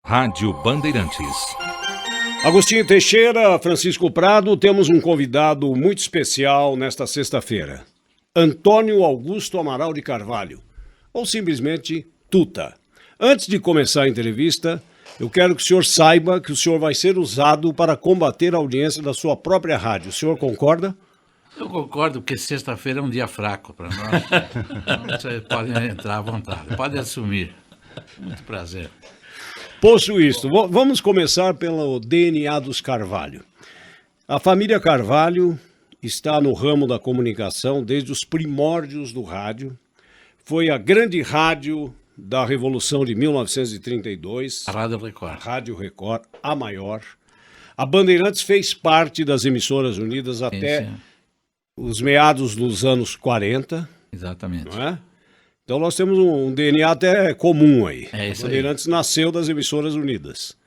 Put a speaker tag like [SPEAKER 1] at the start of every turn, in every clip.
[SPEAKER 1] Rádio Bandeirantes.
[SPEAKER 2] Agostinho Teixeira, Francisco Prado, temos um convidado muito especial nesta sexta-feira. Antônio Augusto Amaral de Carvalho, ou simplesmente Tuta. Antes de começar a entrevista, eu quero que o senhor saiba que o senhor vai ser usado para combater a audiência da sua própria rádio. O senhor concorda?
[SPEAKER 3] Eu concordo, porque sexta-feira é um dia fraco para nós. Então, vocês podem entrar à vontade, podem assumir. Muito prazer.
[SPEAKER 2] Posto isto, vamos começar pelo DNA dos Carvalho. A família Carvalho está no ramo da comunicação desde os primórdios do rádio. Foi a grande rádio da Revolução de 1932.
[SPEAKER 3] A Rádio Record.
[SPEAKER 2] A Rádio Record, a maior. A Bandeirantes fez parte das Emissoras Unidas até os meados dos anos 40.
[SPEAKER 3] Exatamente.
[SPEAKER 2] Não é? Então nós temos um DNA até comum aí.
[SPEAKER 3] É isso
[SPEAKER 2] a Bandeirantes nasceu das Emissoras Unidas.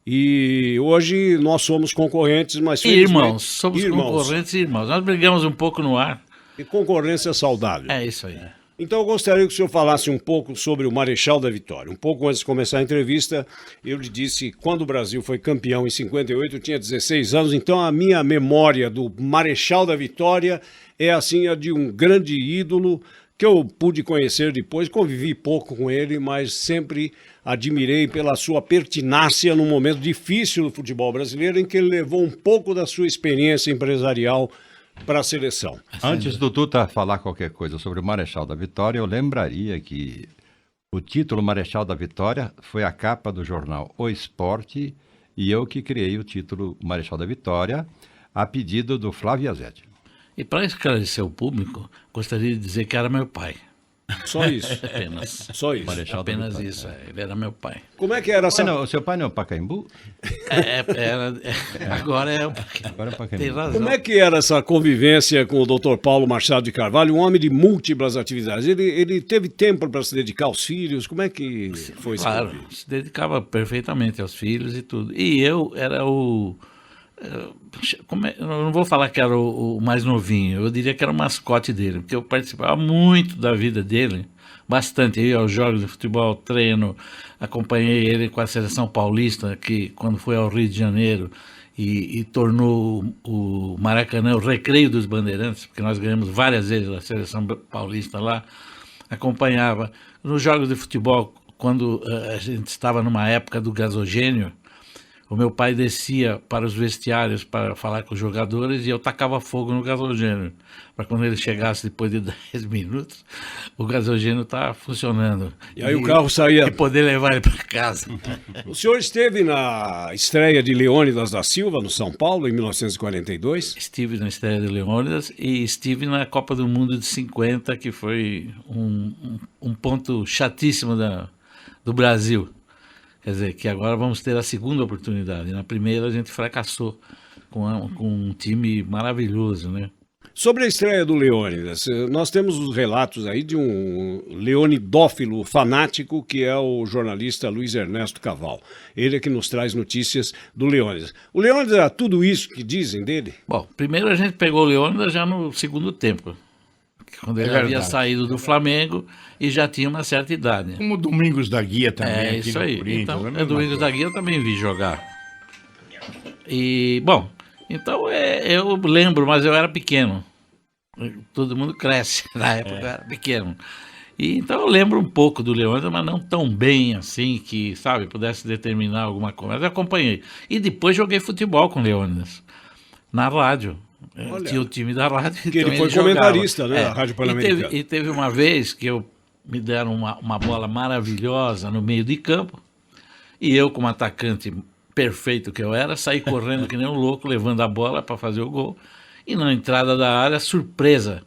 [SPEAKER 2] E hoje nós somos concorrentes, mas...
[SPEAKER 3] Irmãos, somos concorrentes e irmãos. Nós brigamos um pouco no ar.
[SPEAKER 2] E concorrência saudável.
[SPEAKER 3] É isso aí.
[SPEAKER 2] Então eu gostaria que o senhor falasse um pouco sobre o Marechal da Vitória. Um pouco antes de começar a entrevista, eu lhe disse que quando o Brasil foi campeão em 58, eu tinha 16 anos, então a minha memória do Marechal da Vitória é assim a de um grande ídolo que eu pude conhecer depois, convivi pouco com ele, mas sempre admirei pela sua pertinácia num momento difícil do futebol brasileiro, em que ele levou um pouco da sua experiência empresarial para a seleção.
[SPEAKER 4] Antes do Tuta falar qualquer coisa sobre o Marechal da Vitória, eu lembraria que o título Marechal da Vitória foi a capa do jornal O Esporte e eu que criei o título Marechal da Vitória a pedido do Flávio Azetti.
[SPEAKER 3] E para esclarecer o público, gostaria de dizer que era meu pai.
[SPEAKER 2] Só isso?
[SPEAKER 3] Apenas.
[SPEAKER 2] Só isso?
[SPEAKER 4] Marechal
[SPEAKER 3] Apenas
[SPEAKER 4] da Vitória.
[SPEAKER 3] isso, ele era meu pai.
[SPEAKER 2] Como é que era essa...
[SPEAKER 4] O seu pai não é o Pacaembu?
[SPEAKER 3] Agora é o
[SPEAKER 4] Agora é o Pacaembu.
[SPEAKER 3] Tem razão.
[SPEAKER 2] Como é que era essa convivência com o Dr. Paulo Machado de Carvalho, um homem de múltiplas atividades? Ele teve tempo para se dedicar aos filhos? Como é que foi esse
[SPEAKER 3] Claro,
[SPEAKER 2] convívio?
[SPEAKER 3] se dedicava perfeitamente aos filhos e tudo. E eu era eu não vou falar que era o mais novinho, eu diria que era o mascote dele, porque eu participava muito da vida dele, bastante. Eu ia aos jogos de futebol, treino, acompanhei ele com a seleção paulista, que quando foi ao Rio de Janeiro e tornou o Maracanã o recreio dos Bandeirantes, porque nós ganhamos várias vezes a seleção paulista lá, acompanhava. Nos jogos de futebol, quando a gente estava numa época do gasogênio, o meu pai descia para os vestiários para falar com os jogadores e eu tacava fogo no gasogênio, para quando ele chegasse depois de 10 minutos, o gasogênio estava funcionando.
[SPEAKER 2] E aí o carro saía...
[SPEAKER 3] E poder levar ele para casa.
[SPEAKER 2] O senhor esteve na estreia de Leônidas da Silva, no São Paulo, em 1942?
[SPEAKER 3] Estive na estreia de Leônidas e estive na Copa do Mundo de 50, que foi um ponto chatíssimo do Brasil. Quer dizer, que agora vamos ter a segunda oportunidade. Na primeira a gente fracassou com um time maravilhoso, né?
[SPEAKER 2] Sobre a estreia do Leônidas, nós temos os relatos aí de um leonidófilo fanático que é o jornalista Luiz Ernesto Caval. Ele é que nos traz notícias do Leônidas. O Leônidas era tudo isso que dizem dele?
[SPEAKER 3] Bom, primeiro a gente pegou o Leônidas já no segundo tempo, quando ele havia saído do Flamengo e já tinha uma certa idade.
[SPEAKER 5] Como o Domingos da Guia também.
[SPEAKER 3] É
[SPEAKER 5] aqui
[SPEAKER 3] isso
[SPEAKER 5] no
[SPEAKER 3] aí.
[SPEAKER 5] Corinthians,
[SPEAKER 3] Então,
[SPEAKER 5] a
[SPEAKER 3] o
[SPEAKER 5] mesma
[SPEAKER 3] Domingos
[SPEAKER 5] coisa.
[SPEAKER 3] da Guia eu também vi jogar. E, bom, então eu lembro, mas eu era pequeno. Todo mundo cresce, na época eu era pequeno. E, então eu lembro um pouco do Leônidas, mas não tão bem assim que, sabe, pudesse determinar alguma coisa. Mas eu acompanhei. E depois joguei futebol com o Leônidas, na rádio. Tinha o time da rádio.
[SPEAKER 2] Porque
[SPEAKER 3] então
[SPEAKER 2] ele foi
[SPEAKER 3] jogava.
[SPEAKER 2] comentarista, né, na Rádio Pan-Americana.
[SPEAKER 3] E teve uma vez que me deram uma bola maravilhosa no meio de campo, e eu, como atacante perfeito que eu era, saí correndo que nem um louco, levando a bola para fazer o gol, e na entrada da área, surpresa,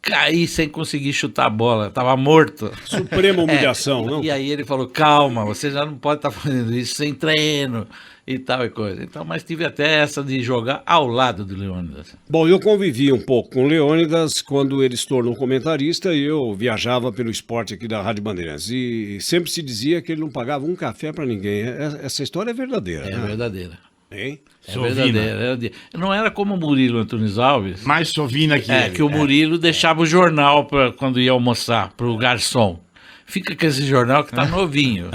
[SPEAKER 3] caí sem conseguir chutar a bola, estava morto.
[SPEAKER 2] Suprema humilhação, não?
[SPEAKER 3] E aí ele falou, calma, você já não pode estar fazendo isso sem treino e tal e coisa. Então, mas tive até essa de jogar ao lado do Leônidas.
[SPEAKER 2] Bom, eu convivi um pouco com o Leônidas quando ele se tornou comentarista e eu viajava pelo esporte aqui da Rádio Bandeirantes. E sempre se dizia que ele não pagava um café para ninguém. Essa história é verdadeira,
[SPEAKER 3] É
[SPEAKER 2] né?
[SPEAKER 3] verdadeira.
[SPEAKER 2] Hein?
[SPEAKER 3] É verdadeira. Não era como o Murilo Antunes Alves,
[SPEAKER 5] Mais sovina que ele.
[SPEAKER 3] que o Murilo deixava o jornal quando ia almoçar para o garçom. fica com esse jornal que tá novinho.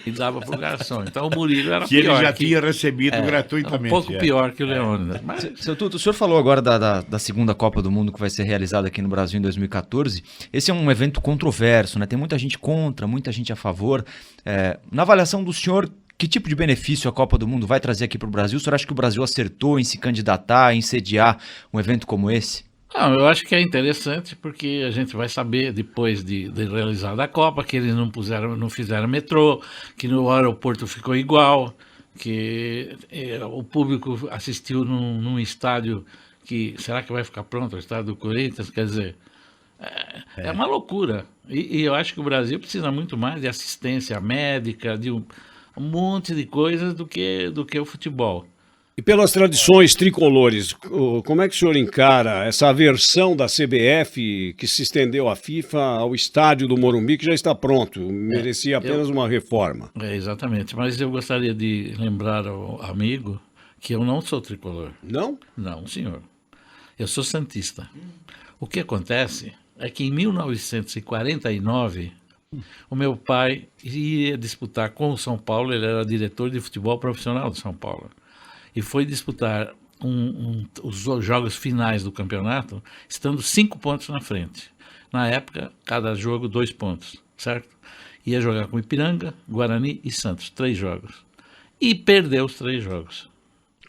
[SPEAKER 3] E dava pro garçom. Então o Murilo era
[SPEAKER 1] Que ele
[SPEAKER 3] pior.
[SPEAKER 1] já tinha recebido
[SPEAKER 3] Um
[SPEAKER 1] gratuitamente.
[SPEAKER 3] pouco pior que o Leônidas. Mas
[SPEAKER 5] Seu Tuto, o senhor falou agora da segunda Copa do Mundo que vai ser realizada aqui no Brasil em 2014. Esse é um evento controverso, né? Tem muita gente contra, muita gente a favor. Na avaliação do senhor, que tipo de benefício a Copa do Mundo vai trazer aqui para o Brasil? O senhor acha que o Brasil acertou em se candidatar, em sediar um evento como esse?
[SPEAKER 3] não, eu acho que é interessante porque a gente vai saber depois de realizada a Copa que eles não fizeram metrô, que no aeroporto ficou igual, que o público assistiu num estádio que será que vai ficar pronto, o estádio do Corinthians, quer dizer, é uma loucura. E eu acho que o Brasil precisa muito mais de assistência médica, de um monte de coisas do que o futebol.
[SPEAKER 2] E pelas tradições tricolores, como é que o senhor encara essa aversão da CBF que se estendeu à FIFA ao estádio do Morumbi, que já está pronto, merecia apenas uma reforma?
[SPEAKER 3] Exatamente, mas eu gostaria de lembrar ao amigo que eu não sou tricolor.
[SPEAKER 2] Não?
[SPEAKER 3] Não, senhor. Eu sou santista. O que acontece é que em 1949, o meu pai ia disputar com o São Paulo, ele era diretor de futebol profissional do São Paulo, e foi disputar os jogos finais do campeonato, estando 5 pontos na frente. Na época, cada jogo 2 pontos, certo? Ia jogar com Ipiranga, Guarani e Santos, 3 jogos. E perdeu os 3 jogos.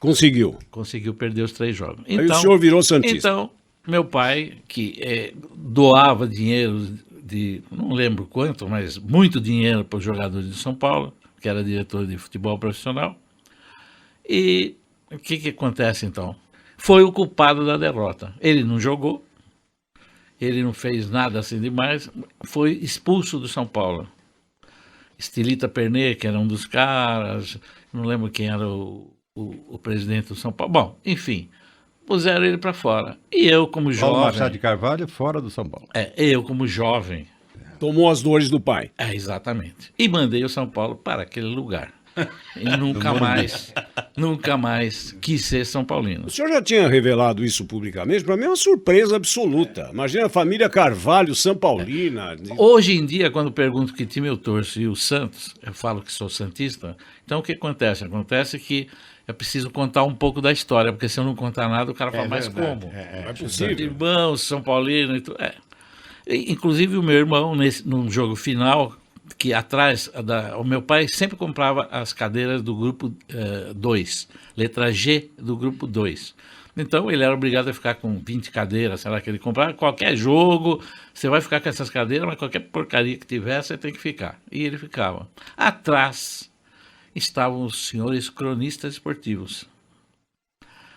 [SPEAKER 2] Conseguiu.
[SPEAKER 3] Conseguiu perder os 3 jogos.
[SPEAKER 2] Aí o senhor virou santista.
[SPEAKER 3] Então, meu pai, que doava dinheiro não lembro quanto, mas muito dinheiro para os jogadores de São Paulo, que era diretor de futebol profissional. E o que acontece então? Foi o culpado da derrota. Ele não jogou, ele não fez nada assim demais, foi expulso do São Paulo. Estilita Pernê, que era um dos caras, não lembro quem era o presidente do São Paulo. Bom, enfim, puseram ele para fora. E eu, como
[SPEAKER 4] Paulo Machado
[SPEAKER 3] jovem...
[SPEAKER 4] de Carvalho fora do São Paulo.
[SPEAKER 3] eu, como jovem...
[SPEAKER 2] Tomou as dores do pai.
[SPEAKER 3] Exatamente. E mandei o São Paulo para aquele lugar. E nunca mais quis ser São Paulino.
[SPEAKER 2] O senhor já tinha revelado isso publicamente? Para mim é uma surpresa absoluta. Imagina a família Carvalho, São Paulina.
[SPEAKER 3] Hoje em dia, quando pergunto que time eu torço e o Santos, eu falo que sou santista. Então o que acontece? Acontece que é preciso contar um pouco da história, porque se eu não contar nada, o cara fala, mas
[SPEAKER 1] verdade.
[SPEAKER 3] como?
[SPEAKER 2] É possível.
[SPEAKER 3] Irmãos, São Paulino e tudo. Inclusive o meu irmão, num jogo final, que atrás, o meu pai sempre comprava as cadeiras do grupo 2, letra G do grupo 2. Então ele era obrigado a ficar com 20 cadeiras, sei lá, que ele comprava. Qualquer jogo, você vai ficar com essas cadeiras, mas qualquer porcaria que tiver, você tem que ficar. E ele ficava. Atrás estavam os senhores cronistas esportivos,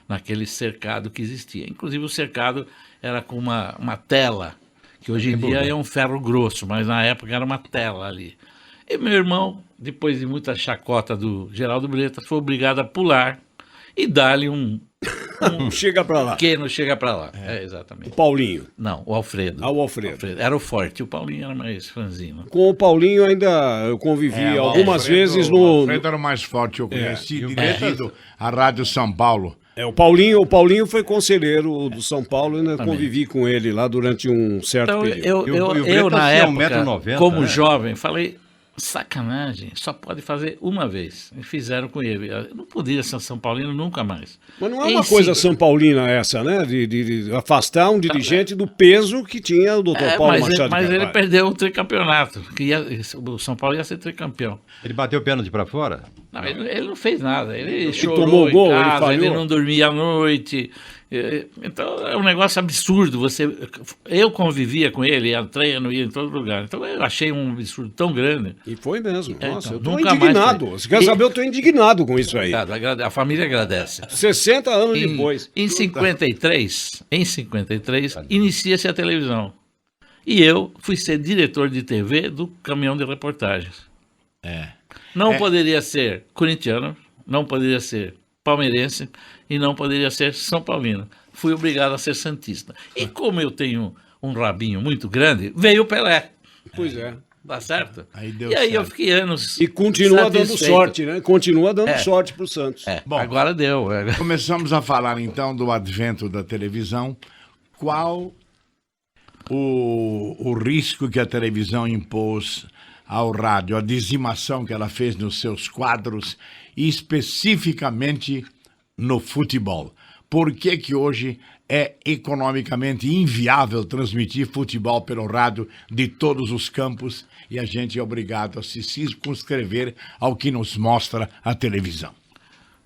[SPEAKER 3] naquele cercado que existia. Inclusive o cercado era com uma tela, que hoje em dia é um ferro grosso, mas na época era uma tela ali. E meu irmão, depois de muita chacota do Geraldo Bretas, foi obrigado a pular e dar-lhe
[SPEAKER 2] Chega pra lá.
[SPEAKER 3] que não chega para lá. Exatamente.
[SPEAKER 2] O Paulinho.
[SPEAKER 3] Não, o Alfredo.
[SPEAKER 2] O Alfredo.
[SPEAKER 3] Era o forte, o Paulinho era mais franzino.
[SPEAKER 2] Com o Paulinho ainda eu convivi algumas vezes
[SPEAKER 1] O
[SPEAKER 2] no...
[SPEAKER 1] Alfredo era o mais forte, eu conheci, dirigindo a Rádio São Paulo.
[SPEAKER 2] O Paulinho foi conselheiro do São Paulo, ainda convivi com ele lá durante um certo
[SPEAKER 3] Então,
[SPEAKER 2] período.
[SPEAKER 3] eu na
[SPEAKER 4] tinha
[SPEAKER 3] época,
[SPEAKER 4] 1,90 m,
[SPEAKER 3] como
[SPEAKER 4] né?
[SPEAKER 3] jovem, falei, sacanagem, só pode fazer uma vez. E fizeram com ele. Eu não podia ser São Paulino nunca mais.
[SPEAKER 2] Mas não é uma coisa São Paulina essa, né? De afastar um dirigente do peso que tinha o doutor Paulo Machado de
[SPEAKER 3] Mas ele
[SPEAKER 2] Carvalho.
[SPEAKER 3] perdeu o tricampeonato. O São Paulo ia ser tricampeão.
[SPEAKER 4] Ele bateu o pênalti para fora?
[SPEAKER 3] Não, ele não fez nada. Ele chorou
[SPEAKER 2] tomou o gol,
[SPEAKER 3] em
[SPEAKER 2] ele
[SPEAKER 3] casa,
[SPEAKER 2] falhou.
[SPEAKER 3] ele não dormia à noite. Então é um negócio absurdo. Eu convivia com ele, ia treino, ia em todo lugar. Então eu achei um absurdo tão grande.
[SPEAKER 2] E foi mesmo. Nossa,
[SPEAKER 3] então,
[SPEAKER 2] eu tô
[SPEAKER 3] nunca mais
[SPEAKER 2] indignado.
[SPEAKER 3] foi.
[SPEAKER 2] Você quer saber? Eu tô indignado com isso aí.
[SPEAKER 3] A família agradece.
[SPEAKER 2] 60 anos depois.
[SPEAKER 3] Em 53, inicia-se a televisão. E eu fui ser diretor de TV do caminhão de reportagens. Não poderia ser corintiano, não poderia ser palmeirense e não poderia ser São Paulino. Fui obrigado a ser santista. E como eu tenho um rabinho muito grande, veio o Pelé.
[SPEAKER 2] Pois é.
[SPEAKER 3] Tá certo?
[SPEAKER 1] Aí deu
[SPEAKER 3] e aí eu
[SPEAKER 1] certo.
[SPEAKER 3] fiquei anos.
[SPEAKER 2] E continua dando
[SPEAKER 3] satisfeito.
[SPEAKER 2] sorte, né? Continua dando sorte pro Santos.
[SPEAKER 1] Bom,
[SPEAKER 3] Agora deu.
[SPEAKER 1] começamos a falar então do advento da televisão. Qual o risco que a televisão impôs ao rádio, a dizimação que ela fez nos seus quadros, especificamente no futebol. Por que que hoje é economicamente inviável transmitir futebol pelo rádio de todos os campos e a gente é obrigado a se circunscrever ao que nos mostra a televisão?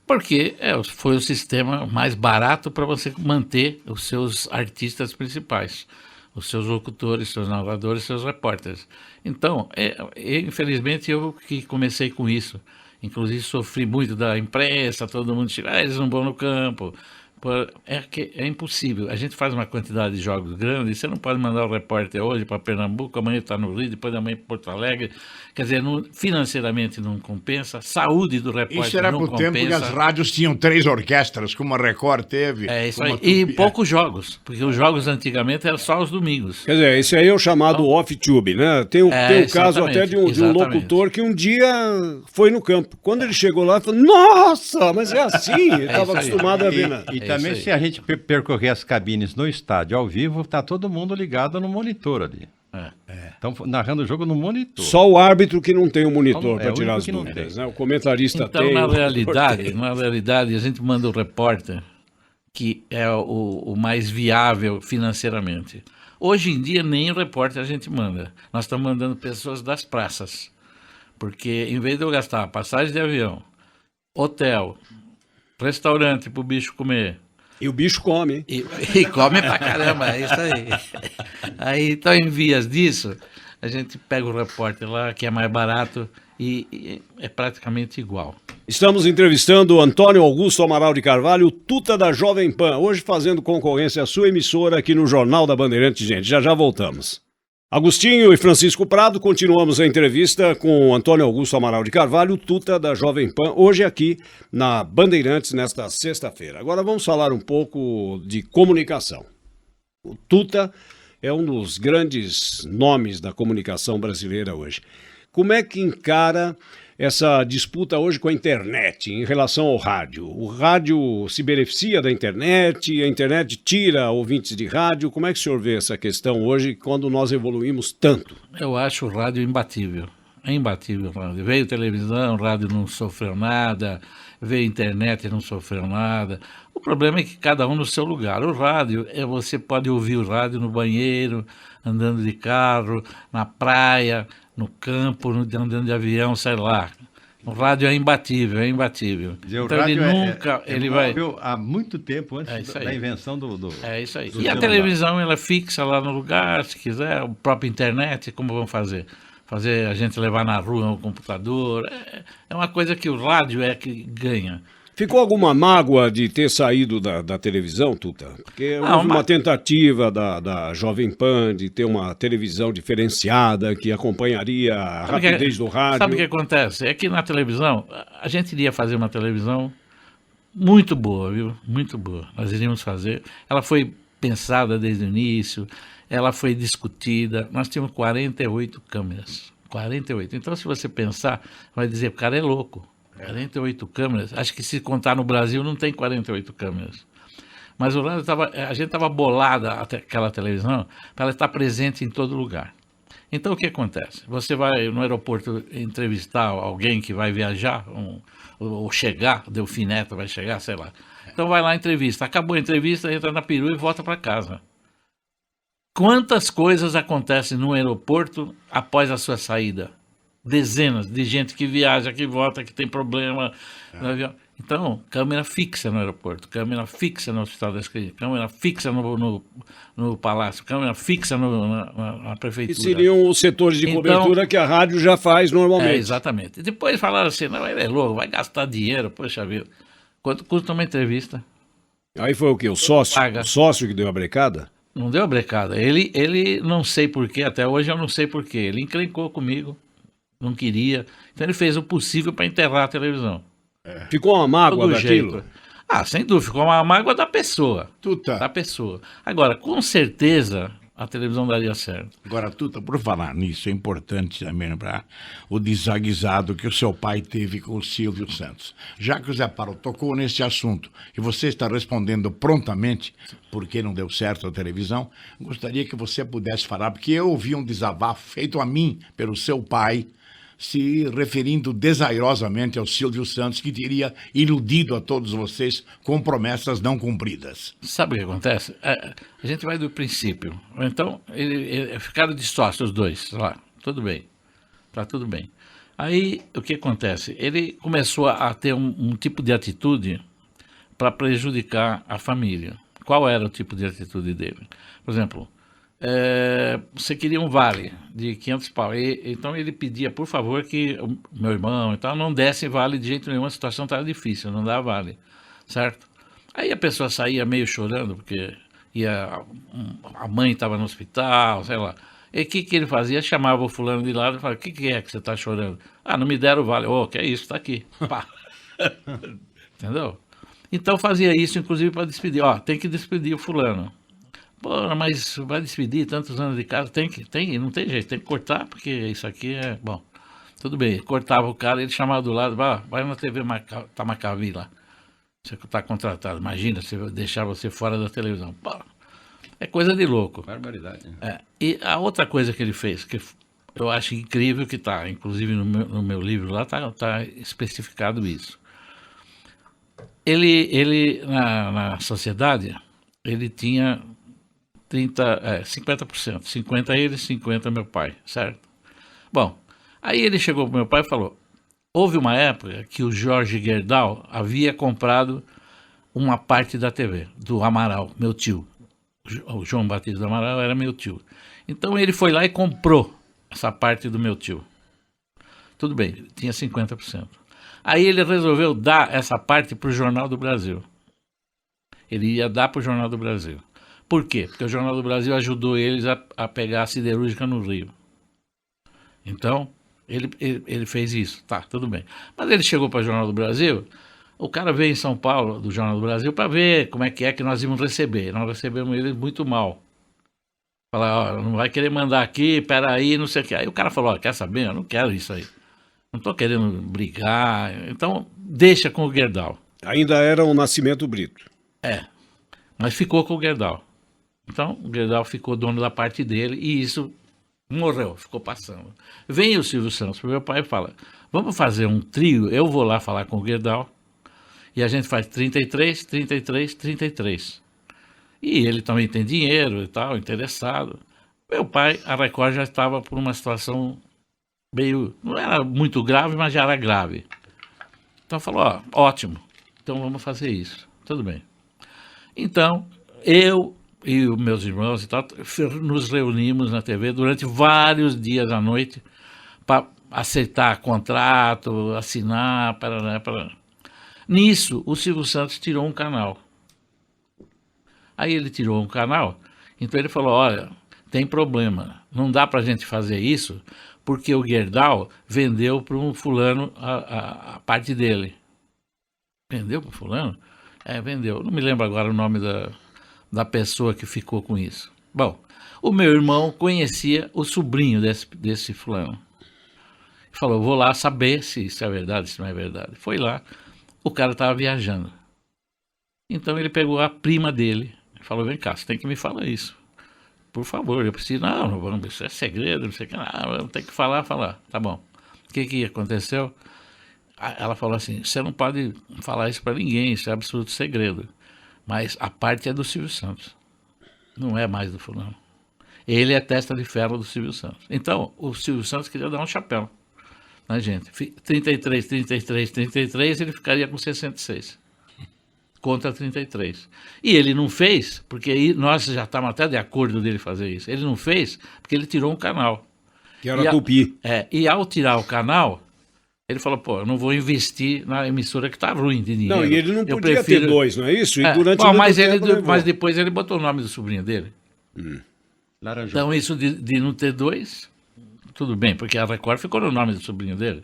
[SPEAKER 3] Porque foi o sistema mais barato para você manter os seus artistas principais, os seus locutores, seus narradores, seus repórteres. Então, infelizmente, eu que comecei com isso. Inclusive, sofri muito da imprensa, todo mundo chega, eles não vão no campo. É impossível. A gente faz uma quantidade de jogos grandes, você não pode mandar o repórter hoje para Pernambuco, amanhã está no Rio, depois amanhã para Porto Alegre. Quer dizer, financeiramente não compensa, saúde do repórter não compensa.
[SPEAKER 1] Isso era pro tempo que as rádios tinham 3 orquestras, como a Record teve.
[SPEAKER 3] É isso aí. E poucos jogos, porque os jogos antigamente eram só os domingos.
[SPEAKER 2] Quer dizer, esse aí é o chamado off-tube, né? Tem um caso até de um locutor que um dia foi no campo. Quando ele chegou lá, ele falou, nossa, mas é assim, ele estava acostumado a ver, né?
[SPEAKER 4] E também, se a gente percorrer as cabines no estádio ao vivo, tá todo mundo ligado no monitor ali. Estão narrando o jogo no monitor.
[SPEAKER 2] Só o árbitro que não tem o monitor para tirar as dúvidas, né? O comentarista
[SPEAKER 3] então,
[SPEAKER 2] tem.
[SPEAKER 3] Na realidade, a gente manda o repórter que é o mais viável financeiramente. Hoje em dia, nem o repórter a gente manda. Nós estamos mandando pessoas das praças. Porque, em vez de eu gastar passagem de avião, hotel, restaurante para o bicho comer.
[SPEAKER 2] E o bicho come.
[SPEAKER 3] E come pra caramba, é isso aí. Aí, então, em vias disso, a gente pega o repórter lá, que é mais barato, e é praticamente igual.
[SPEAKER 2] Estamos entrevistando o Antônio Augusto Amaral de Carvalho, Tuta da Jovem Pan, hoje fazendo concorrência à sua emissora aqui no Jornal da Bandeirantes, gente. Já voltamos. Agostinho e Francisco Prado, continuamos a entrevista com o Antônio Augusto Amaral de Carvalho, Tuta da Jovem Pan, hoje aqui na Bandeirantes, nesta sexta-feira. Agora vamos falar um pouco de comunicação. O Tuta é um dos grandes nomes da comunicação brasileira hoje. Como é que encara essa disputa hoje com a internet em relação ao rádio? O rádio se beneficia da internet, a internet tira ouvintes de rádio. Como é que o senhor vê essa questão hoje, quando nós evoluímos tanto?
[SPEAKER 3] Eu acho o rádio imbatível. É imbatível o rádio. Veio televisão, o rádio não sofreu nada, veio internet e não sofreu nada. O problema é que cada um no seu lugar. O rádio, você pode ouvir o rádio no banheiro, andando de carro, na praia, no campo, andando de avião, sei lá. O rádio é imbatível, é imbatível.
[SPEAKER 4] Dizer,
[SPEAKER 3] então ele nunca...
[SPEAKER 4] ele vai... há muito tempo antes da invenção do
[SPEAKER 3] É isso aí.
[SPEAKER 4] Do
[SPEAKER 3] e
[SPEAKER 4] celular.
[SPEAKER 3] A televisão, ela fixa lá no lugar, se quiser, a própria internet, como vão fazer? Fazer a gente levar na rua o computador. É uma coisa que o rádio é que ganha.
[SPEAKER 2] Ficou alguma mágoa de ter saído da televisão, Tuta? Porque houve uma tentativa da Jovem Pan de ter uma televisão diferenciada que acompanharia a rapidez do rádio.
[SPEAKER 3] Sabe o que acontece? É que na televisão, a gente iria fazer uma televisão muito boa, viu? Muito boa. Nós iríamos fazer. Ela foi pensada desde o início, ela foi discutida. Nós tínhamos 48 câmeras. 48. Então, se você pensar, vai dizer, o cara é louco. 48 câmeras, acho que se contar no Brasil não tem 48 câmeras. Mas a gente estava bolada até aquela televisão para ela estar presente em todo lugar. Então o que acontece? Você vai no aeroporto entrevistar alguém que vai viajar, ou chegar, Delfim Neto vai chegar, sei lá. Então vai lá entrevista, acabou a entrevista, entra na perua e volta para casa. Quantas coisas acontecem no aeroporto após a sua saída? Dezenas de gente que viaja, que volta, que tem problema no avião. Então, câmera fixa no aeroporto, câmera fixa no Hospital das Clínicas, câmera fixa no Palácio, câmera fixa na Prefeitura.
[SPEAKER 2] E seriam os setores de cobertura que a rádio já faz normalmente.
[SPEAKER 3] Exatamente. Depois falaram assim, não, ele é louco, vai gastar dinheiro, poxa vida. Quanto custa uma entrevista?
[SPEAKER 2] Aí foi o quê? O sócio?
[SPEAKER 3] Paga.
[SPEAKER 2] O sócio que deu a brecada?
[SPEAKER 3] Não deu a brecada. Ele não sei porquê, até hoje eu não sei porquê. Ele encrencou comigo. Não queria. Então ele fez o possível para enterrar a televisão.
[SPEAKER 2] Ficou uma mágoa daquilo?
[SPEAKER 3] Jeito. Sem dúvida, ficou uma mágoa da pessoa.
[SPEAKER 1] Tuta.
[SPEAKER 3] Da pessoa. Agora, com certeza, a televisão daria certo.
[SPEAKER 1] Agora, Tuta, por falar nisso, é importante também lembrar o desaguisado que o seu pai teve com o Silvio Santos. Já que o Zé Paulo tocou nesse assunto e você está respondendo prontamente porque não deu certo a televisão, gostaria que você pudesse falar, porque eu ouvi um desabafo feito a mim pelo seu pai, se referindo desairosamente ao Silvio Santos, que teria iludido a todos vocês com promessas não cumpridas.
[SPEAKER 3] Sabe o que acontece? A gente vai do princípio. Então, ficaram de sócio os dois lá. Tudo bem. Tá tudo bem. Aí, o que acontece? Ele começou a ter um tipo de atitude para prejudicar a família. Qual era o tipo de atitude dele? Por exemplo, você queria um vale de 500 pau. Então ele pedia, por favor, que o meu irmão e tal não desse vale de jeito nenhum, a situação estava difícil, não dava vale, certo? Aí a pessoa saía meio chorando, porque a mãe estava no hospital, sei lá. E o que ele fazia? Chamava o fulano de lado e falava, o que é que você está chorando? Ah, não me deram o vale. Que é isso, está aqui. Pá. Entendeu? Então fazia isso, inclusive, para despedir. Tem que despedir o fulano. Pô, mas vai despedir tantos anos de casa? Não tem jeito, tem que cortar, porque isso aqui é... Bom, tudo bem, cortava o cara, ele chamava do lado, vai na TV Tamacavi lá. Você está contratado, imagina se eu deixar você fora da televisão. Pô, é coisa de louco.
[SPEAKER 4] Barbaridade.
[SPEAKER 3] E a outra coisa que ele fez, que eu acho incrível, que está, inclusive no meu livro lá, está especificado isso. Ele na sociedade, ele tinha 50%. 50% ele, 50% meu pai, certo? Bom, aí ele chegou para meu pai e falou, houve uma época que o Jorge Gerdau havia comprado uma parte da TV, do Amaral, meu tio. O João Batista do Amaral era meu tio. Então ele foi lá e comprou essa parte do meu tio. Tudo bem, tinha 50%. Aí ele resolveu dar essa parte para o Jornal do Brasil. Ele ia dar para o Jornal do Brasil. Por quê? Porque o Jornal do Brasil ajudou eles a pegar a siderúrgica no Rio. Então, ele fez isso. Tá, tudo bem. Mas ele chegou para o Jornal do Brasil, o cara veio em São Paulo, do Jornal do Brasil, para ver como é que nós íamos receber. Nós recebemos ele muito mal. Falar, não vai querer mandar aqui, peraí, não sei o que. Aí o cara falou, quer saber? Eu não quero isso aí. Não estou querendo brigar. Então, deixa com o Gerdau.
[SPEAKER 2] Ainda era o Nascimento Brito.
[SPEAKER 3] Mas ficou com o Gerdau. Então, o Gerdau ficou dono da parte dele e isso morreu, ficou passando. Vem o Silvio Santos pro meu pai e fala, vamos fazer um trio, eu vou lá falar com o Gerdau e a gente faz 33, 33, 33. E ele também tem dinheiro e tal, interessado. Meu pai, a Record já estava por uma situação meio, não era muito grave, mas já era grave. Então falou, ótimo, então vamos fazer isso, tudo bem. Então, eu e os meus irmãos e tal, nos reunimos na TV durante vários dias à noite para aceitar contrato, assinar, para. Nisso, o Silvio Santos tirou um canal. Aí ele tirou um canal, então ele falou, olha, tem problema, não dá para a gente fazer isso, porque o Gerdau vendeu para um fulano a parte dele. Vendeu para o fulano? Vendeu. Não me lembro agora o nome da pessoa que ficou com isso. Bom, o meu irmão conhecia o sobrinho desse fulano. Falou, vou lá saber se isso é verdade, se não é verdade. Foi lá, o cara estava viajando. Então ele pegou a prima dele e falou, vem cá, você tem que me falar isso. Por favor, eu preciso, não vamos, isso é segredo, não sei o que, não, tem que falar, tá bom. O que aconteceu? Ela falou assim, você não pode falar isso para ninguém, isso é absoluto segredo. Mas a parte é do Silvio Santos, não é mais do fulano. Ele é testa de ferro do Silvio Santos. Então, o Silvio Santos queria dar um chapéu na gente. 33, 33, 33, ele ficaria com 66. Contra 33. E ele não fez, porque aí nós já estávamos até de acordo dele fazer isso. Ele não fez porque ele tirou um canal.
[SPEAKER 2] Que era a Tupi.
[SPEAKER 3] E ao tirar o canal, ele falou, eu não vou investir na emissora que está ruim de dinheiro.
[SPEAKER 2] Não, e ele não podia ter dois, não é isso? E durante
[SPEAKER 3] mas depois ele botou o nome do sobrinho dele. Então isso de não ter dois, tudo bem, porque a Record ficou no nome do sobrinho dele.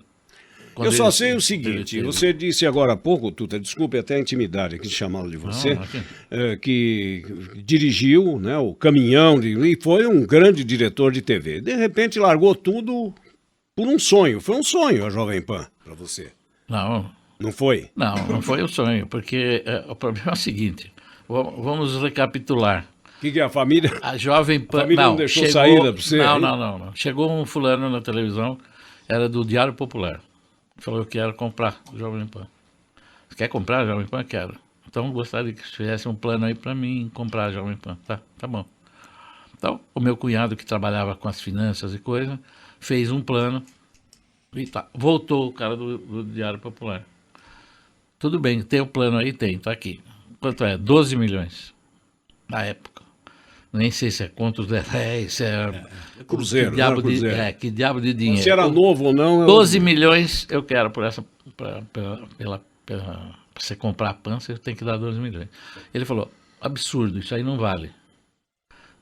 [SPEAKER 3] Quando
[SPEAKER 2] Eu só
[SPEAKER 3] ele-
[SPEAKER 2] sei o seguinte, você disse agora há pouco, Tuta, desculpe até a intimidade aqui de chamá-lo de você,
[SPEAKER 3] Não, aqui.
[SPEAKER 2] que dirigiu, né, o Caminhão e foi um grande diretor de TV. De repente largou tudo por um sonho. Foi um sonho a Jovem Pan para você.
[SPEAKER 3] Não,
[SPEAKER 2] Não foi?
[SPEAKER 3] não foi o sonho, porque o problema é o seguinte, vamos recapitular.
[SPEAKER 2] O que é a família?
[SPEAKER 3] A Jovem Pan...
[SPEAKER 2] A família não deixou saída pra você,
[SPEAKER 3] Não,
[SPEAKER 2] hein?
[SPEAKER 3] não. Chegou um fulano na televisão, era do Diário Popular. Falou, eu quero comprar o Jovem Pan. Você quer comprar a Jovem Pan? Quero. Então, gostaria que você fizesse um plano aí para mim comprar a Jovem Pan. Tá bom. Então, o meu cunhado, que trabalhava com as finanças e coisa, fez um plano e tá. Voltou o cara do Diário Popular. Tudo bem, tem o plano aí? Tem, tá aqui. Quanto é? 12 milhões. Na época. Nem sei se é contos de réis, se é...
[SPEAKER 2] Cruzeiro,
[SPEAKER 3] que diabo,
[SPEAKER 2] não é Cruzeiro.
[SPEAKER 3] que diabo de dinheiro.
[SPEAKER 2] Se era novo ou não...
[SPEAKER 3] 12 milhões eu quero por essa... Pra você comprar a Pan, você tem que dar 12 milhões. Ele falou, absurdo, isso aí não vale.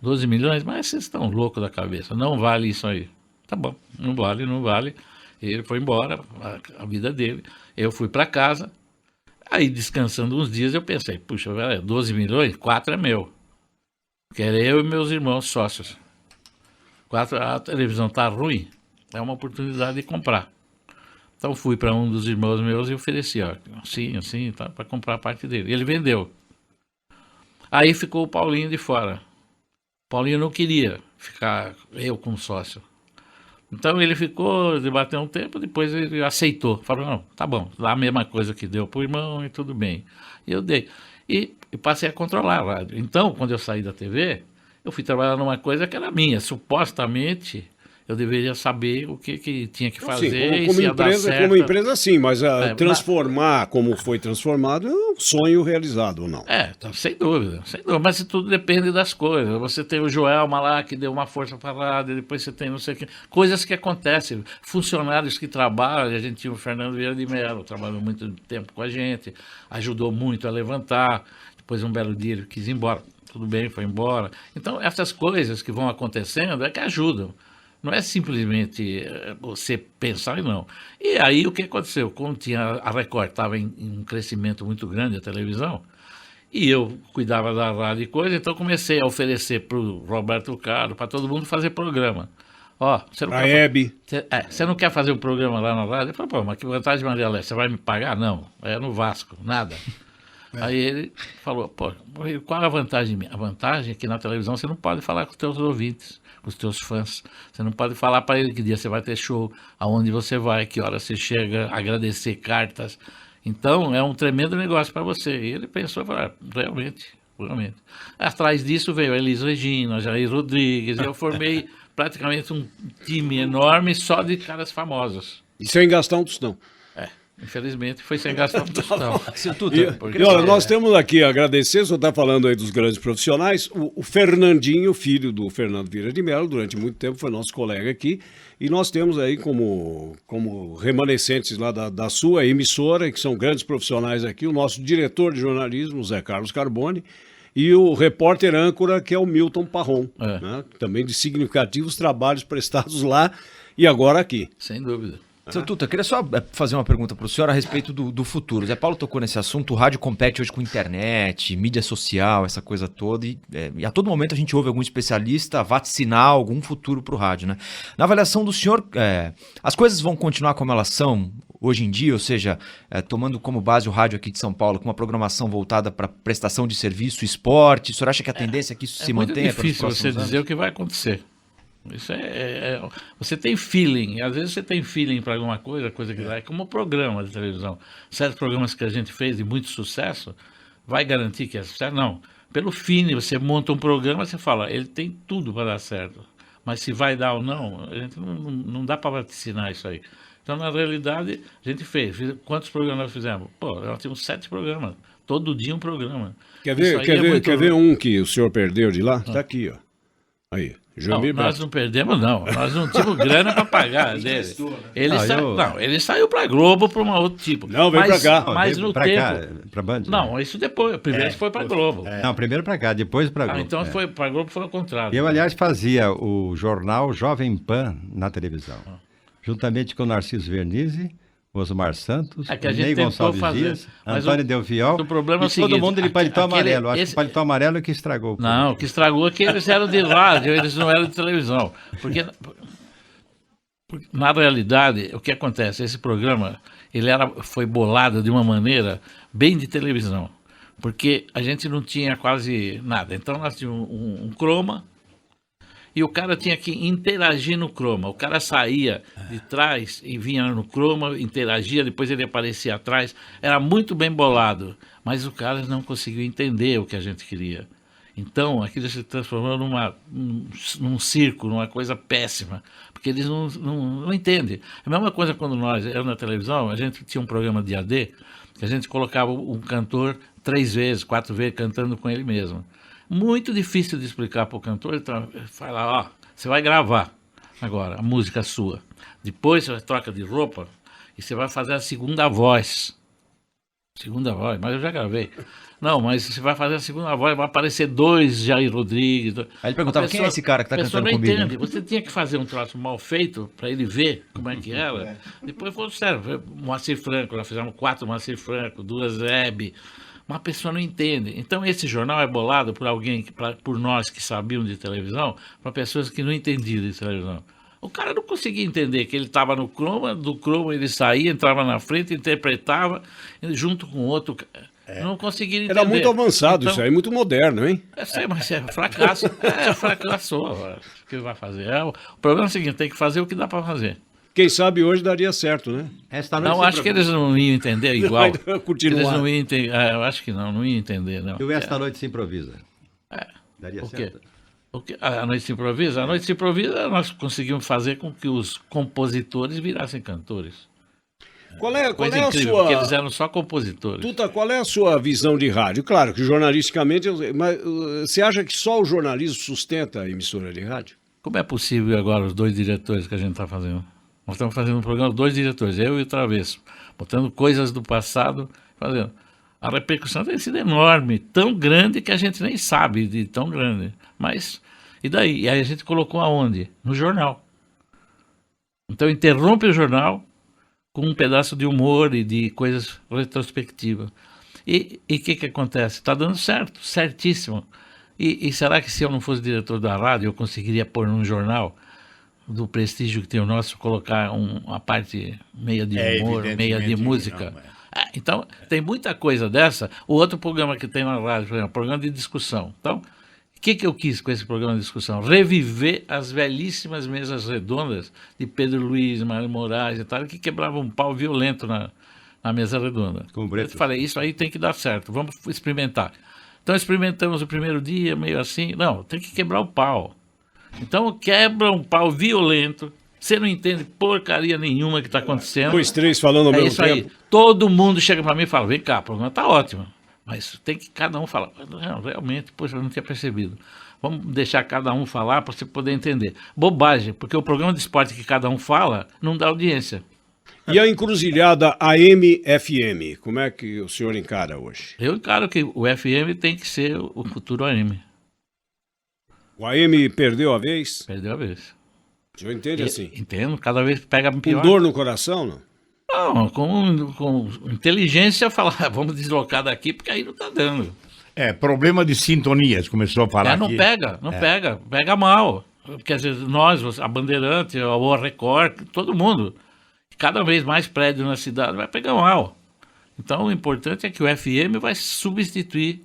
[SPEAKER 3] 12 milhões? Mas vocês estão loucos da cabeça, não vale isso aí. Tá bom, não vale. Ele foi embora, a vida dele. Eu fui para casa, aí descansando uns dias eu pensei, puxa, 12 milhões, 4 é meu. Que era eu e meus irmãos sócios. A televisão tá ruim, é uma oportunidade de comprar. Então fui para um dos irmãos meus e ofereci, ó, assim, tá, para comprar a parte dele. Ele vendeu. Aí ficou o Paulinho de fora. O Paulinho não queria ficar eu como sócio. Então ele ficou, debateu um tempo, depois ele aceitou. Falou, não, tá bom, dá a mesma coisa que deu pro irmão e tudo bem. E eu dei. E passei a controlar a rádio. Então, quando eu saí da TV, eu fui trabalhar numa coisa que era minha. Supostamente, eu deveria saber o que tinha que fazer
[SPEAKER 2] Sim,
[SPEAKER 3] e
[SPEAKER 2] como
[SPEAKER 3] se ia dar
[SPEAKER 2] empresa,
[SPEAKER 3] certo.
[SPEAKER 2] como empresa, sim, mas transformar
[SPEAKER 3] mas...
[SPEAKER 2] como foi transformado é um sonho realizado, ou não?
[SPEAKER 3] Então, sem dúvida. Mas tudo depende das coisas. Você tem o Joelma lá, que deu uma força para a rádio, depois você tem não sei o que. Coisas que acontecem. Funcionários que trabalham, a gente tinha o Fernando Vieira de Mello, trabalhou muito tempo com a gente, ajudou muito a levantar. Depois, um belo dia, ele quis ir embora. Tudo bem, foi embora. Então, essas coisas que vão acontecendo é que ajudam. Não é simplesmente você pensar e não. E aí o que aconteceu? Como a Record estava em um crescimento muito grande, a televisão, e eu cuidava da rádio e coisa, então comecei a oferecer para o Roberto Carlos, para todo mundo fazer programa. Ó, você não
[SPEAKER 2] A Hebe.
[SPEAKER 3] você não quer fazer um programa lá na rádio? Eu falei, pô, mas que vantagem, Maria Lécia, você vai me pagar? Não, é no Vasco, nada. Aí ele falou, pô, qual é a vantagem minha? A vantagem é que na televisão você não pode falar com os teus ouvintes, com os teus fãs. Você não pode falar para ele que dia você vai ter show, aonde você vai, que hora você chega, agradecer cartas. Então, é um tremendo negócio para você. E ele pensou, falou, realmente. Atrás disso veio a Elis Regina, Jair Rodrigues, e eu formei praticamente um time enorme só de caras famosos.
[SPEAKER 2] E sem gastar um tostão.
[SPEAKER 3] Infelizmente, foi sem gastar um tostão.
[SPEAKER 2] E olha, nós temos aqui a agradecer, o senhor está falando aí dos grandes profissionais, o Fernandinho, filho do Fernando Vieira de Mello, durante muito tempo foi nosso colega aqui, e nós temos aí como remanescentes lá da sua emissora, que são grandes profissionais aqui, o nosso diretor de jornalismo, Zé Carlos Carbone, e o repórter âncora, que é o Milton Parron, né? Também de significativos trabalhos prestados lá e agora aqui.
[SPEAKER 3] Sem dúvida.
[SPEAKER 5] Seu Tuta, queria só fazer uma pergunta para o senhor a respeito do futuro. Zé Paulo tocou nesse assunto, o rádio compete hoje com internet, mídia social, essa coisa toda, e a todo momento a gente ouve algum especialista vaticinar algum futuro para o rádio, né? Na avaliação do senhor, as coisas vão continuar como elas são hoje em dia, ou seja, tomando como base o rádio aqui de São Paulo, com uma programação voltada para prestação de serviço, esporte, o senhor acha que a tendência é que isso se mantenha?
[SPEAKER 3] É muito difícil você dizer o que vai acontecer. Isso você tem feeling, às vezes você tem feeling para alguma coisa que dá, é como programa de televisão. Certos programas que a gente fez de muito sucesso, vai garantir que é sucesso? Não. Pelo feeling, você monta um programa, você fala, ele tem tudo para dar certo. Mas se vai dar ou não, a gente não dá para vaticinar isso aí. Então, na realidade, a gente fez. Quantos programas nós fizemos? Pô, nós tínhamos 7 programas. Todo dia um programa.
[SPEAKER 2] Quer ver um que o senhor perdeu de lá? Está aqui, ó. Aí.
[SPEAKER 3] Não, nós não perdemos, não. Nós não tínhamos grana para pagar dele. Ele saiu para Globo para um outro tipo.
[SPEAKER 2] Não, veio para cá.
[SPEAKER 3] Mas no
[SPEAKER 4] pra
[SPEAKER 3] tempo...
[SPEAKER 4] Para Band?
[SPEAKER 3] Não, isso depois. Primeiro foi para Globo.
[SPEAKER 4] Não, primeiro para cá, depois para Globo.
[SPEAKER 3] Então foi para Globo, foi ao contrário.
[SPEAKER 4] Eu, aliás, fazia o jornal Jovem Pan na televisão, juntamente com o Narciso Vernizzi, Osmar Santos,
[SPEAKER 3] É que a gente
[SPEAKER 4] Ney
[SPEAKER 3] tentou
[SPEAKER 4] Gonçalves
[SPEAKER 3] fazer,
[SPEAKER 4] Dias,
[SPEAKER 3] mas
[SPEAKER 4] Antônio Delviol,
[SPEAKER 3] o problema é o
[SPEAKER 4] e todo
[SPEAKER 3] seguinte,
[SPEAKER 4] mundo de paletó
[SPEAKER 3] aquele-
[SPEAKER 4] amarelo. Acho que
[SPEAKER 3] esse-
[SPEAKER 4] o paletó amarelo é que estragou.
[SPEAKER 3] Não, o que estragou é que eles eram de rádio, eles não eram de televisão. Porque na realidade, o que acontece? Esse programa foi bolado de uma maneira bem de televisão. Porque a gente não tinha quase nada. Então nós tínhamos um croma e o cara tinha que interagir no croma. O cara saía de trás e vinha no croma, interagia, depois ele aparecia atrás. Era muito bem bolado, mas o cara não conseguiu entender o que a gente queria. Então, aquilo se transformou num circo, numa coisa péssima, porque eles não entendem. A mesma coisa quando nós éramos na televisão, a gente tinha um programa de AD, que a gente colocava um cantor 3 vezes, 4 vezes, cantando com ele mesmo. Muito difícil de explicar para o cantor, então, fala, ó, você vai gravar agora a música sua, depois você troca de roupa e você vai fazer a segunda voz. Segunda voz, mas eu já gravei. Não, mas você vai fazer a segunda voz, vai aparecer 2 Jair Rodrigues.
[SPEAKER 5] Aí ele perguntava, quem é esse cara que tá cantando
[SPEAKER 3] não
[SPEAKER 5] comigo?
[SPEAKER 3] entende. Você tinha que fazer um troço mal feito para ele ver como é que era. Depois foi sério, Moacir Franco, nós fizemos 4 Moacir Franco, 2 Hebe. Uma pessoa não entende. Então esse jornal é bolado por alguém, por nós que sabiam de televisão, para pessoas que não entendiam de televisão. O cara não conseguia entender que ele estava no croma, do croma ele saía, entrava na frente, interpretava, junto com outro. Não conseguia entender.
[SPEAKER 2] Era muito avançado
[SPEAKER 3] Então,
[SPEAKER 2] isso aí, muito moderno, hein?
[SPEAKER 3] eu sei, mas é fracasso. Fracassou. O que vai fazer? O problema é o seguinte, tem que fazer o que dá para fazer.
[SPEAKER 2] Quem sabe hoje daria certo, né?
[SPEAKER 4] Esta noite
[SPEAKER 3] Não, acho que eles não iam entender igual.
[SPEAKER 2] Vai continuar.
[SPEAKER 3] Eles não iam entender. Eu acho que não iam entender, não.
[SPEAKER 4] E o Esta Noite se improvisa. Daria
[SPEAKER 3] O quê?
[SPEAKER 4] certo?
[SPEAKER 3] A Noite se Improvisa? A Noite se Improvisa nós conseguimos fazer com que os compositores virassem cantores.
[SPEAKER 2] Qual é
[SPEAKER 3] Coisa
[SPEAKER 2] a
[SPEAKER 3] incrível, porque eles
[SPEAKER 2] sua...
[SPEAKER 3] eram só compositores.
[SPEAKER 2] Tuta, qual é a sua visão de rádio? Claro que jornalisticamente, mas você acha que só o jornalismo sustenta a emissora de rádio?
[SPEAKER 3] Como é possível agora os 2 diretores que a gente está fazendo? Nós estamos fazendo um programa, 2 diretores, eu e o Travesso, botando coisas do passado, fazendo. A repercussão tem sido enorme, tão grande que a gente nem sabe de tão grande. Mas, e daí? E aí a gente colocou aonde? No jornal. Então interrompe o jornal com um pedaço de humor e de coisas retrospectivas. E o que acontece? Está dando certo, certíssimo. E será que se eu não fosse diretor da rádio, eu conseguiria pôr num jornal do prestígio que tem o nosso, colocar uma parte meia de humor, meia de
[SPEAKER 1] evidentemente
[SPEAKER 3] música?
[SPEAKER 1] não,
[SPEAKER 3] Então, tem muita coisa dessa. O outro programa que tem na rádio, por exemplo, programa de discussão. Então, o que eu quis com esse programa de discussão? Reviver as velhíssimas mesas redondas de Pedro Luiz, Mário Moraes e tal, que quebravam um pau violento na mesa redonda.
[SPEAKER 4] Com o Bretas.
[SPEAKER 3] Eu falei, isso aí tem que dar certo, vamos experimentar. Então, experimentamos o primeiro dia, meio assim. Não, tem que quebrar o pau. Então, quebra um pau violento. Você não entende porcaria nenhuma que está acontecendo.
[SPEAKER 2] 2, 3 falando ao
[SPEAKER 3] É
[SPEAKER 2] mesmo
[SPEAKER 3] isso aí.
[SPEAKER 2] tempo.
[SPEAKER 3] Todo mundo chega para mim e fala, vem cá, o programa está ótimo. Mas tem que cada um falar. Não, realmente, poxa, eu não tinha percebido. Vamos deixar cada um falar para você poder entender. Bobagem, porque o programa de esporte que cada um fala não dá audiência.
[SPEAKER 2] E a encruzilhada AM-FM, como é que o senhor encara hoje?
[SPEAKER 3] Eu encaro que o FM tem que ser o futuro AM.
[SPEAKER 2] O AM perdeu a vez?
[SPEAKER 3] Perdeu a vez.
[SPEAKER 2] O senhor entende assim?
[SPEAKER 3] Entendo, cada vez pega
[SPEAKER 2] Com
[SPEAKER 3] pior.
[SPEAKER 2] dor no coração, não?
[SPEAKER 3] Não, com inteligência falar, vamos deslocar daqui, porque aí não está dando.
[SPEAKER 1] Problema de sintonias, começou a falar
[SPEAKER 3] Não
[SPEAKER 1] aqui.
[SPEAKER 3] pega mal. Quer dizer, nós, a Bandeirante, a Record, todo mundo, cada vez mais prédio na cidade vai pegar mal. Então o importante é que o FM vai substituir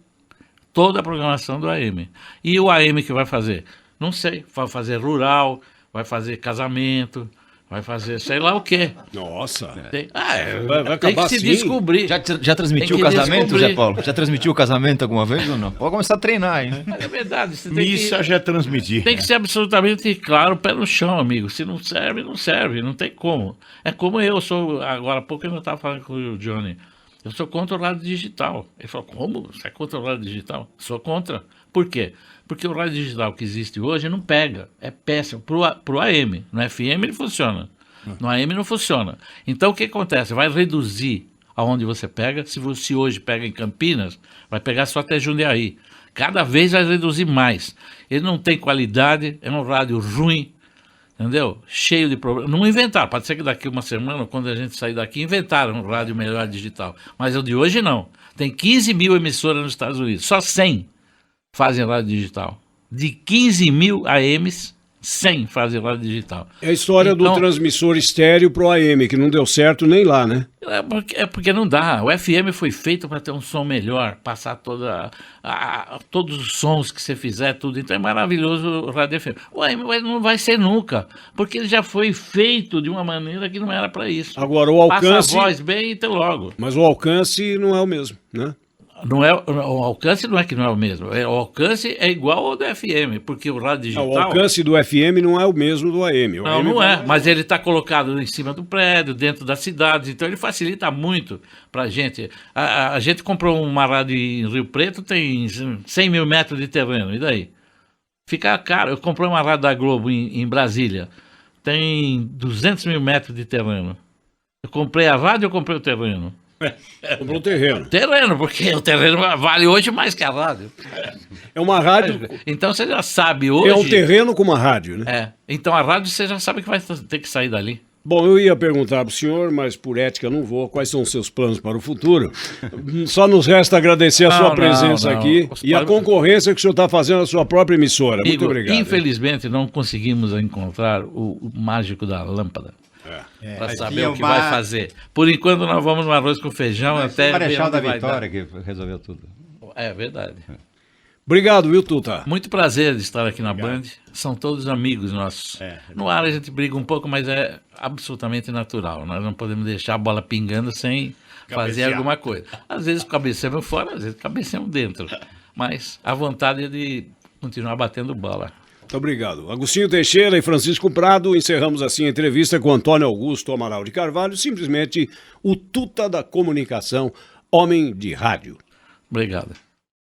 [SPEAKER 3] toda a programação do AM. E o AM que vai fazer? Não sei, vai fazer rural, vai fazer casamento, vai fazer sei lá o quê.
[SPEAKER 2] Nossa.
[SPEAKER 3] Tem,
[SPEAKER 2] vai
[SPEAKER 3] tem que
[SPEAKER 2] acabar
[SPEAKER 3] se
[SPEAKER 2] assim?
[SPEAKER 3] descobrir.
[SPEAKER 5] Já transmitiu o
[SPEAKER 3] Tem que
[SPEAKER 5] casamento,
[SPEAKER 3] descobrir.
[SPEAKER 5] Zé Paulo? Já transmitiu o casamento alguma vez ou não? Pode começar a treinar, hein?
[SPEAKER 3] Mas é verdade, você tem que...
[SPEAKER 1] Missa já transmiti.
[SPEAKER 3] Tem que ser absolutamente claro, pé no chão, amigo. Se não serve, não serve, não tem como. É como eu sou, agora há pouco eu não estava falando com o Johnny, eu sou contra o rádio digital. Ele falou, como? Você é contra o rádio digital? Sou contra. Por quê? Porque o rádio digital que existe hoje não pega, é péssimo. Pro AM, no FM ele funciona, no AM não funciona. Então o que acontece? Vai reduzir aonde você pega. Se você hoje pega em Campinas, vai pegar só até Jundiaí. Cada vez vai reduzir mais. Ele não tem qualidade, é um rádio ruim. Entendeu? Cheio de problemas. Não inventaram. Pode ser que daqui uma semana, quando a gente sair daqui, inventaram um rádio melhor digital. Mas o de hoje não. Tem 15 mil emissoras nos Estados Unidos. Só 100 fazem rádio digital. De 15 mil AMs, 100 fazem rádio digital.
[SPEAKER 2] É a história do transmissor estéreo pro AM, que não deu certo nem lá, né?
[SPEAKER 3] É porque não dá. O FM foi feito para ter um som melhor, passar todos os sons que você fizer, tudo. Então é maravilhoso o rádio FM. O AM não vai ser nunca, porque ele já foi feito de uma maneira que não era para isso.
[SPEAKER 2] Agora, o alcance...
[SPEAKER 3] Passa a voz bem e então logo.
[SPEAKER 2] Mas o alcance não é o mesmo, né?
[SPEAKER 3] O alcance não é que não é o mesmo. O alcance é igual ao do FM, porque o rádio digital...
[SPEAKER 2] O alcance do FM não é o mesmo do AM.
[SPEAKER 3] Não é, mas ele está colocado em cima do prédio, dentro das cidades, então ele facilita muito para a gente. A gente comprou uma rádio em Rio Preto, tem 100 mil metros de terreno, e daí? Fica caro. Eu comprei uma rádio da Globo em Brasília, tem 200 mil metros de terreno. Eu comprei a rádio, eu comprei o terreno.
[SPEAKER 2] Comprou um terreno.
[SPEAKER 3] Terreno, porque o terreno vale hoje mais que a rádio.
[SPEAKER 2] É uma rádio...
[SPEAKER 3] Então você já sabe hoje...
[SPEAKER 2] É um terreno com uma rádio, né?
[SPEAKER 3] É. Então a rádio você já sabe que vai ter que sair dali.
[SPEAKER 2] Bom, eu ia perguntar para o senhor, mas por ética não vou. Quais são os seus planos para o futuro? Só nos resta agradecer a sua presença aqui e a concorrência que o senhor está fazendo à sua própria emissora. Muito
[SPEAKER 3] Igor,
[SPEAKER 2] obrigado.
[SPEAKER 3] Infelizmente não conseguimos encontrar o mágico da lâmpada. Para saber o que vai fazer. Por enquanto nós vamos no arroz com feijão até...
[SPEAKER 4] O Marechal da Vitória que resolveu tudo.
[SPEAKER 3] É verdade.
[SPEAKER 2] Obrigado, viu, Tuta?
[SPEAKER 3] Muito prazer de estar aqui na Band. São todos amigos nossos. No ar a gente briga um pouco, mas é absolutamente natural. Nós não podemos deixar a bola pingando sem fazer alguma coisa. Às vezes cabeceamos fora, às vezes cabeceamos dentro. Mas a vontade é de continuar batendo bola.
[SPEAKER 2] Muito obrigado. Agostinho Teixeira e Francisco Prado. Encerramos assim a entrevista com Antônio Augusto Amaral de Carvalho, simplesmente o Tuta da comunicação, homem de rádio.
[SPEAKER 3] Obrigado.